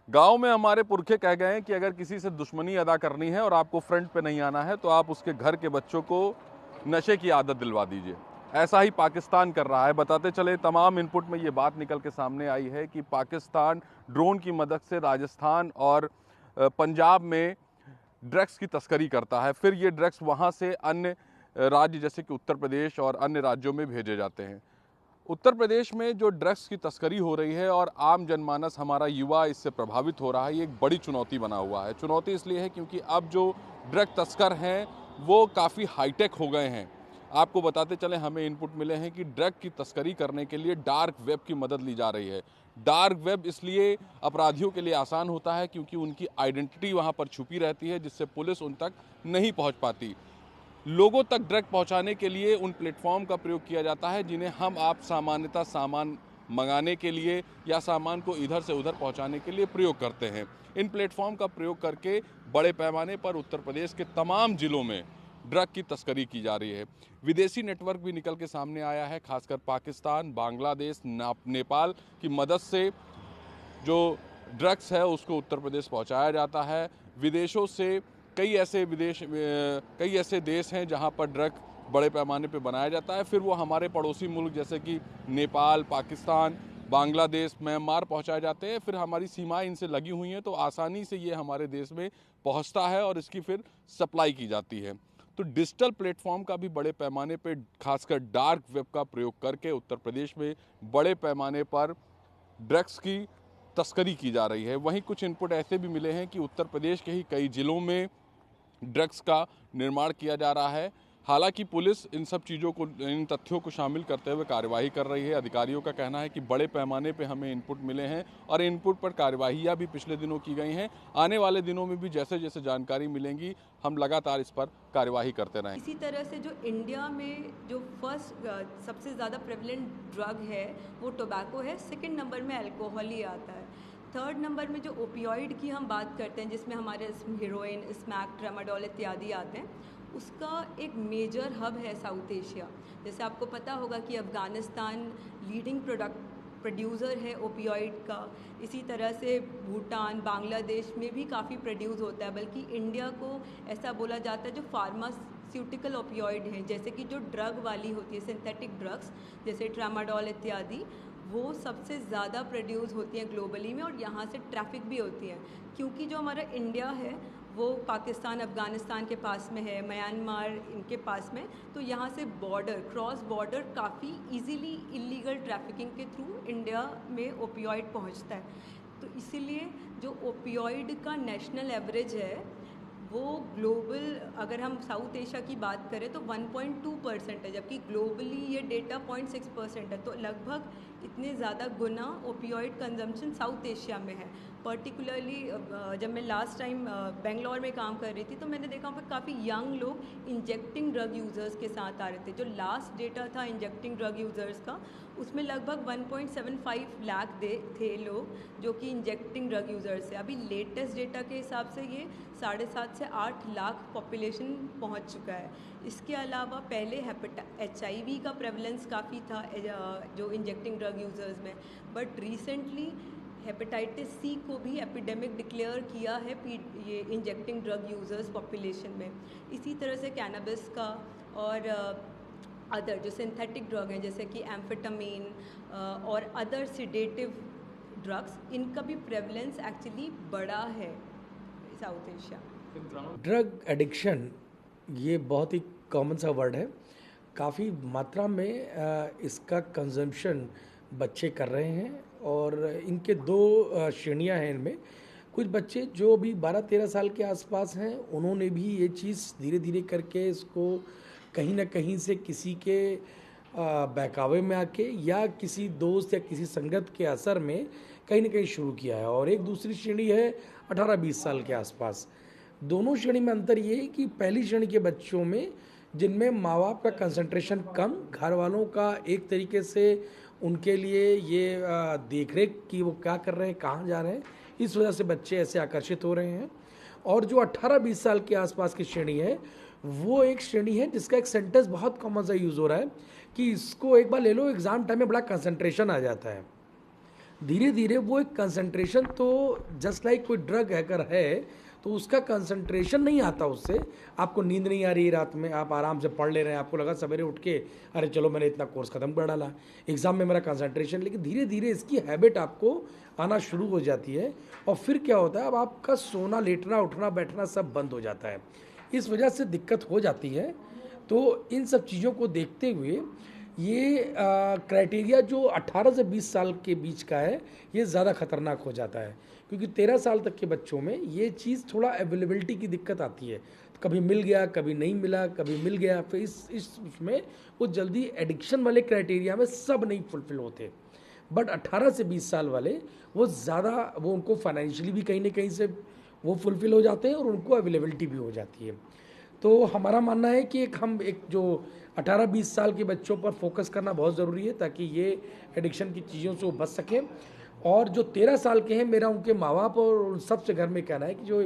गांव में हमारे पुरखे कह गए हैं कि अगर किसी से दुश्मनी अदा करनी है और आपको फ्रंट पे नहीं आना है तो आप उसके घर के बच्चों को नशे की आदत दिलवा दीजिए। ऐसा ही पाकिस्तान कर रहा है। बताते चले, तमाम इनपुट में ये बात निकल के सामने आई है कि पाकिस्तान ड्रोन की मदद से राजस्थान और पंजाब में ड्रग्स की तस्करी करता है। फिर ये ड्रग्स वहाँ से अन्य राज्य जैसे कि उत्तर प्रदेश और अन्य राज्यों में भेजे जाते हैं। उत्तर प्रदेश में जो ड्रग्स की तस्करी हो रही है और आम जनमानस, हमारा युवा इससे प्रभावित हो रहा है, ये एक बड़ी चुनौती बना हुआ है। चुनौती इसलिए है क्योंकि अब जो ड्रग तस्कर हैं वो काफ़ी हाईटेक हो गए हैं। आपको बताते चले, हमें इनपुट मिले हैं कि ड्रग की तस्करी करने के लिए डार्क वेब की मदद ली जा रही है। डार्क वेब इसलिए अपराधियों के लिए आसान होता है क्योंकि उनकी आइडेंटिटी वहाँ पर छुपी रहती है, जिससे पुलिस उन तक नहीं पहुँच पाती। लोगों तक ड्रग पहुंचाने के लिए उन प्लेटफॉर्म का प्रयोग किया जाता है जिन्हें हम आप सामान्यतः सामान मंगाने के लिए या सामान को इधर से उधर पहुंचाने के लिए प्रयोग करते हैं। इन प्लेटफॉर्म का प्रयोग करके बड़े पैमाने पर उत्तर प्रदेश के तमाम जिलों में ड्रग की तस्करी की जा रही है। विदेशी नेटवर्क भी निकल के सामने आया है, खासकर पाकिस्तान, बांग्लादेश, नेपाल की मदद से जो ड्रग्स है उसको उत्तर प्रदेश पहुंचाया जाता है। विदेशों से कई ऐसे देश हैं जहां पर ड्रग बड़े पैमाने पे बनाया जाता है, फिर वो हमारे पड़ोसी मुल्क जैसे कि नेपाल, पाकिस्तान, बांग्लादेश, म्यांमार पहुंचाए जाते हैं। फिर हमारी सीमाएं इनसे लगी हुई हैं तो आसानी से ये हमारे देश में पहुंचता है और इसकी फिर सप्लाई की जाती है। तो डिजिटल प्लेटफॉर्म का भी बड़े पैमाने पे, खासकर डार्क वेब का प्रयोग करके उत्तर प्रदेश में बड़े पैमाने पर ड्रग्स की तस्करी की जा रही है। वहीं कुछ इनपुट ऐसे भी मिले हैं कि उत्तर प्रदेश के ही कई जिलों में ड्रग्स का निर्माण किया जा रहा है। हालांकि पुलिस इन सब चीज़ों को, इन तथ्यों को शामिल करते हुए कार्यवाही कर रही है। अधिकारियों का कहना है कि बड़े पैमाने पे हमें इनपुट मिले हैं और इनपुट पर कार्यवाहियाँ भी पिछले दिनों की गई हैं। आने वाले दिनों में भी जैसे जैसे जानकारी मिलेंगी हम लगातार इस पर कार्यवाही करते रहेंगे। इसी तरह से जो इंडिया में जो फर्स्ट सबसे ज़्यादा प्रेवलेंट ड्रग है वो टोबैको है, सेकंड नंबर में अल्कोहल ही आता है। थर्ड नंबर में जो ओपियोइड की हम बात करते हैं जिसमें हमारे हीरोइन, स्मैक, ट्रामाडोल इत्यादि आते हैं, उसका एक मेजर हब है साउथ एशिया। जैसे आपको पता होगा कि अफ़गानिस्तान लीडिंग प्रोड्यूसर है ओपियोइड का। इसी तरह से भूटान, बांग्लादेश में भी काफ़ी प्रोड्यूस होता है, बल्कि इंडिया को ऐसा बोला जाता है जो फार्मास्यूटिकल ओपियोइड हैं, जैसे कि जो ड्रग वाली होती है, सिंथेटिक ड्रग्स जैसे ट्रामाडोल इत्यादि, वो सबसे ज़्यादा प्रोड्यूस होती हैं ग्लोबली में और यहाँ से ट्रैफिक भी होती है। क्योंकि जो हमारा इंडिया है वो पाकिस्तान, अफ़गानिस्तान के पास में है, म्यांमार इनके पास में, तो यहाँ से बॉर्डर, क्रॉस बॉर्डर काफ़ी इजीली इलीगल ट्रैफिकिंग के थ्रू इंडिया में ओपियोइड पहुँचता है। तो इसीलिए जो ओपियोइड का नेशनल एवरेज है वो ग्लोबल, अगर हम साउथ एशिया की बात करें तो 1.2% है, जबकि ग्लोबली ये डेटा 0.6% है। तो लगभग इतने ज़्यादा गुना ओपियोइड कंजम्पशन साउथ एशिया में है। पर्टिकुलरली जब मैं लास्ट टाइम बेंगलोर में काम कर रही थी तो मैंने देखा वहाँ पर काफ़ी यंग लोग इंजेक्टिंग ड्रग यूज़र्स के साथ आ रहे थे। जो लास्ट डेटा था इंजेक्टिंग ड्रग यूज़र्स का, उसमें लगभग 1.75 लाख थे लोग जो कि इंजेक्टिंग ड्रग यूज़र्स है। अभी लेटेस्ट डेटा के हिसाब से ये 7.5 से 8 लाख पॉपुलेशन पहुंच चुका है। इसके अलावा पहले HIV का प्रेवलेंस काफ़ी था जो इंजेक्टिंग ड्रग यूज़र्स में, बट रिसेंटली हेपेटाइटिस C को भी एपिडेमिक डिक्लेयर किया है ये इंजेक्टिंग ड्रग यूज़र्स पॉपुलेशन में। इसी तरह से कैनबिस का और अदर जो सिंथेटिक ड्रग हैं जैसे कि एम्फेटामिन और अदर सिडेटिव ड्रग्स, इनका भी प्रेवलेंस एक्चुअली बड़ा है साउथ एशिया। ड्रग एडिक्शन ये बहुत ही कॉमन सा वर्ड है। काफ़ी मात्रा में इसका कंजम्पशन बच्चे कर रहे हैं और इनके दो श्रेणियां हैं इनमें। कुछ बच्चे जो भी 12-13 साल के आसपास हैं उन्होंने भी ये चीज़ धीरे धीरे करके इसको कहीं ना कहीं से किसी के बहकावे में आके या किसी दोस्त या किसी संगत के असर में कहीं ना कहीं शुरू किया है। और एक दूसरी श्रेणी है 18-20 साल के आसपास। दोनों श्रेणी में अंतर ये है कि पहली श्रेणी के बच्चों में जिनमें माँ बाप का कंसंट्रेशन कम, घर वालों का एक तरीके से उनके लिए ये देख रेख कि वो क्या कर रहे हैं, कहाँ जा रहे हैं, इस वजह से बच्चे ऐसे आकर्षित हो रहे हैं। और जो 18-20 साल के आसपास की श्रेणी है वो एक श्रेणी है जिसका एक सेंटेंस बहुत कॉमन सा यूज़ हो रहा है कि इसको एक बार ले लो, एग्ज़ाम टाइम में बड़ा कंसंट्रेशन आ जाता है। धीरे धीरे वो एक कंसंट्रेशन, तो जस्ट लाइक कोई ड्रग अगर है तो उसका कंसंट्रेशन नहीं आता उससे। आपको नींद नहीं आ रही है रात में, आप आराम से पढ़ ले रहे हैं, आपको लगा सवेरे उठ के अरे चलो मैंने इतना कोर्स खत्म कर डाला, एग्ज़ाम में मेरा कंसंट्रेशन, लेकिन धीरे धीरे इसकी हैबिट आपको आना शुरू हो जाती है और फिर क्या होता है, अब आपका सोना, लेटना, उठना, बैठना सब बंद हो जाता है। इस वजह से दिक्कत हो जाती है। तो इन सब चीज़ों को देखते हुए ये क्राइटेरिया जो 18 से 20 साल के बीच का है ये ज़्यादा खतरनाक हो जाता है, क्योंकि 13 साल तक के बच्चों में ये चीज़ थोड़ा अवेलेबिलिटी की दिक्कत आती है, कभी मिल गया, कभी नहीं मिला, कभी मिल गया, फिर उसमें वो जल्दी एडिक्शन वाले क्राइटेरिया में सब नहीं फुलफिल होते। बट 18 से 20 साल वाले वो ज़्यादा, वो उनको फाइनेंशियली भी कहीं ना कहीं से वो फुलफिल हो जाते हैं और उनको अवेलेबिलिटी भी हो जाती है। तो हमारा मानना है कि हम एक जो 18-20 साल के बच्चों पर फोकस करना बहुत ज़रूरी है ताकि ये एडिक्शन की चीज़ों से वो बच सकें। और जो 13 साल के हैं, मेरा उनके माँ बाप और उन सबसे घर में कहना है कि जो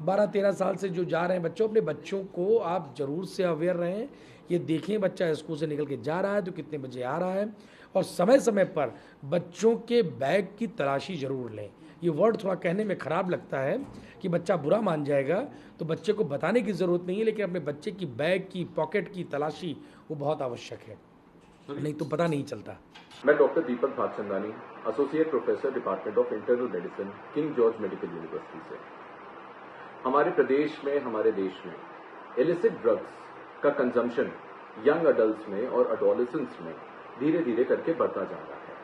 12-13 साल से जो जा रहे हैं बच्चों, अपने बच्चों को आप ज़रूर से अवेयर रहें, ये देखें बच्चा स्कूल से निकल के जा रहा है तो कितने बजे आ रहा है, और समय समय पर बच्चों के बैग की तलाशी ज़रूर लें। ये वर्ड थोड़ा कहने में ख़राब लगता है कि बच्चा बुरा मान जाएगा, तो बच्चे को बताने की ज़रूरत नहीं है, लेकिन अपने बच्चे की बैग की, पॉकेट की तलाशी वो बहुत आवश्यक है, नहीं तो पता नहीं चलता। मैं doctor Deepak Bhagchandani, associate professor department of internal medicine, king George medical university से। हमारे प्रदेश में, हमारे देश में इलिसिट ड्रग्स का कंजम्पशन यंग अडल्ट्स में और एडोलेसेंट्स में धीरे धीरे करके बढ़ता जा रहा है,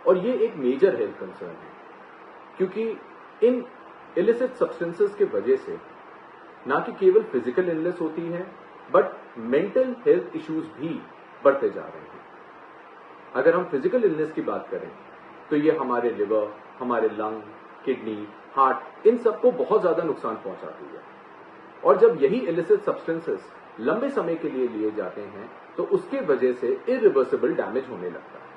और ये एक मेजर हेल्थ कंसर्न है, क्योंकि इन इलिसिट सब्सटेंसेस के वजह से ना कि केवल फिजिकल इलनेस होती है, बट मेंटल हेल्थ इश्यूज भी बढ़ते जा रहे हैं। अगर हम फिजिकल इलनेस की बात करें तो ये हमारे लिवर, हमारे लंग, किडनी, हार्ट, इन सबको बहुत ज्यादा नुकसान पहुंचाती है। और जब यही इलिसिट सब्सटेंसेस लंबे समय के लिए लिए जाते हैं तो उसके वजह से इरिवर्सिबल डैमेज होने लगता है।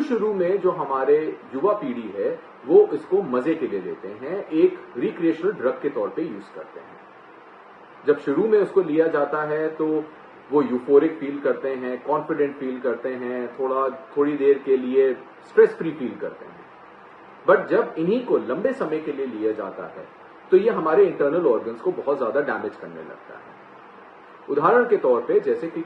शुरू में जो हमारे युवा पीढ़ी है वो इसको मजे के लिए लेते हैं, एक रिक्रिएशनल ड्रग के तौर पे यूज करते हैं। जब शुरू में उसको लिया जाता है तो वो यूफोरिक फील करते हैं, कॉन्फिडेंट फील करते हैं, थोड़ी देर के लिए स्ट्रेस फ्री फील करते हैं। बट जब इन्हीं को लंबे समय के लिए लिया जाता है तो ये हमारे इंटरनल ऑर्गन्स को बहुत ज्यादा डैमेज करने लगता है। उदाहरण के तौर पे जैसे कि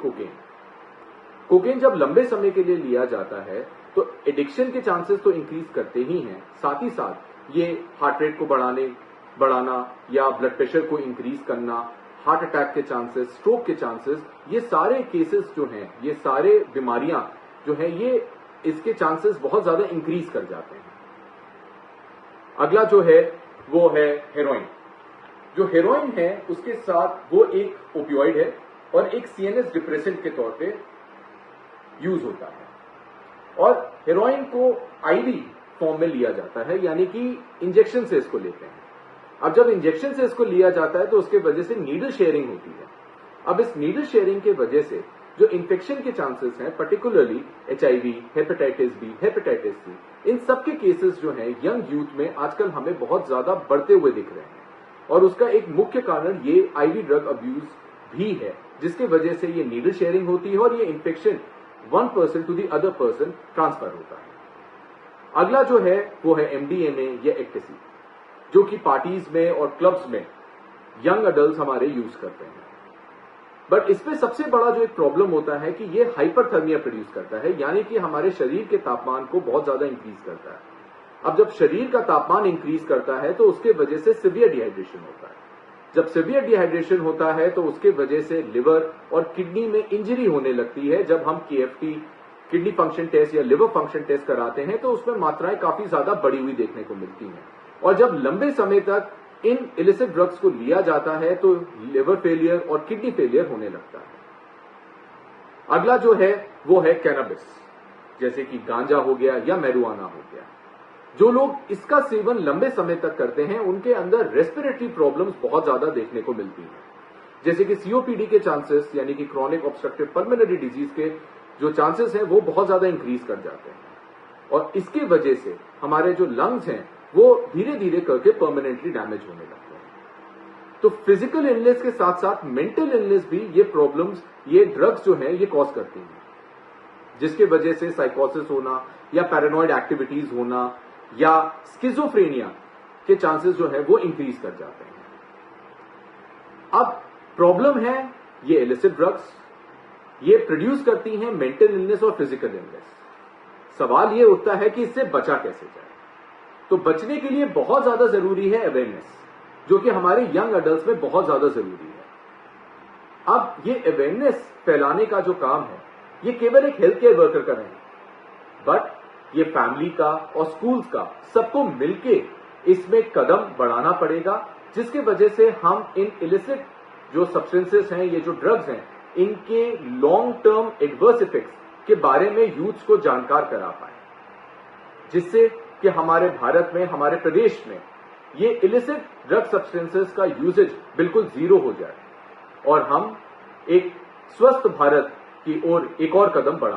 कोकेन जब लंबे समय के लिए लिया जाता है तो एडिक्शन के चांसेस तो इंक्रीज करते ही हैं, साथ ही साथ ये हार्ट रेट को बढ़ाना या ब्लड प्रेशर को इंक्रीज करना, हार्ट अटैक के चांसेस, स्ट्रोक के चांसेस, ये सारे केसेस जो हैं, ये सारे बीमारियां जो हैं, ये इसके चांसेस बहुत ज्यादा इंक्रीज कर जाते हैं। अगला जो है वो है हेरोइन। जो हेरोइन है उसके साथ वो एक ओपियोइड है और एक सीएनएस डिप्रेसेंट के तौर पे यूज होता है, और हेरोइन को आईवी फॉर्म में लिया जाता है, यानी कि इंजेक्शन से इसको लेते हैं। अब जब इंजेक्शन से इसको लिया जाता है तो उसके वजह से नीडल शेयरिंग होती है। अब इस नीडल शेयरिंग के वजह से जो इन्फेक्शन के चांसेस हैं, particularly HIV, hepatitis B, hepatitis C, इन सब के केसेस जो हैं यंग यूथ में आजकल हमें बहुत ज्यादा बढ़ते हुए दिख रहे हैं, और उसका एक मुख्य कारण ये आईवी ड्रग अब्यूज भी है, जिसके वजह से ये नीडल शेयरिंग होती है और ये infection one person to the other person transfer होता है। अगला जो है वो है एमडीएमए या एक्टेसी, जो कि पार्टीज में और क्लब्स में यंग अडल्ट हमारे यूज करते हैं। बट इसमें सबसे बड़ा जो एक प्रॉब्लम होता है कि ये हाइपरथर्मिया प्रोड्यूस करता है, यानी कि हमारे शरीर के तापमान को बहुत ज्यादा इंक्रीज करता है। अब जब शरीर का तापमान इंक्रीज करता है तो उसके वजह से सीवियर डिहाइड्रेशन होता है। जब सीवियर डिहाइड्रेशन होता है तो उसके वजह से लिवर और किडनी में इंजरी होने लगती है। जब हम केएफटी, किडनी फंक्शन टेस्ट या लिवर फंक्शन टेस्ट कराते हैं तो उसमें मात्राएं काफी ज्यादा बढ़ी हुई देखने को मिलती हैं, और जब लंबे समय तक इन इलिसिट ड्रग्स को लिया जाता है तो लिवर फेलियर और किडनी फेलियर होने लगता है। अगला जो है वो है कैनबिस, जैसे कि गांजा हो गया या मैरिजुआना हो गया। जो लोग इसका सेवन लंबे समय तक करते हैं उनके अंदर रेस्पिरेटरी प्रॉब्लम्स बहुत ज्यादा देखने को मिलती हैं, जैसे कि सीओपीडी के चांसेस, यानी कि क्रॉनिक ऑब्स्ट्रक्टिव पल्मोनरी डिजीज के जो चांसेस हैं वो बहुत ज्यादा इंक्रीज कर जाते हैं, और इसके वजह से हमारे जो लंग्स हैं वो धीरे धीरे करके परमानेंटली डैमेज होने लगते हैं। तो फिजिकल इलनेस के साथ साथ मेंटल इलनेस भी ये प्रॉब्लम्स, ये ड्रग्स जो है ये कॉज करती हैं। जिसके वजह से साइकोसिस होना या पैरानॉइड एक्टिविटीज होना या स्किज़ोफ्रेनिया के चांसेस जो है वो इंक्रीज कर जाते हैं। अब प्रॉब्लम है ये इलिसिट ड्रग्स, ये प्रोड्यूस करती हैं मेंटल इलनेस और फिजिकल इलनेस। सवाल ये उठता है कि इससे बचा कैसे जाए। तो बचने के लिए बहुत ज्यादा जरूरी है अवेयरनेस, जो कि हमारे यंग अडल्ट्स में बहुत ज्यादा जरूरी है। अब ये अवेयरनेस फैलाने का जो काम है ये केवल एक हेल्थ केयर वर्कर का नहीं, बट ये फैमिली का और स्कूल्स का सबको मिलके इसमें कदम बढ़ाना पड़ेगा, जिसके वजह से हम इन इलिसिट जो सब्सटेंसेस हैं, ये जो ड्रग्स हैं, इनके लॉन्ग टर्म एडवर्स इफेक्ट्स के बारे में यूथ्स को जानकार करा पाए, जिससे कि हमारे भारत में, हमारे प्रदेश में ये इलिसिट ड्रग सब्सटेंसेस का यूजेज बिल्कुल जीरो हो जाए और हम एक स्वस्थ भारत की ओर एक और कदम बढ़ा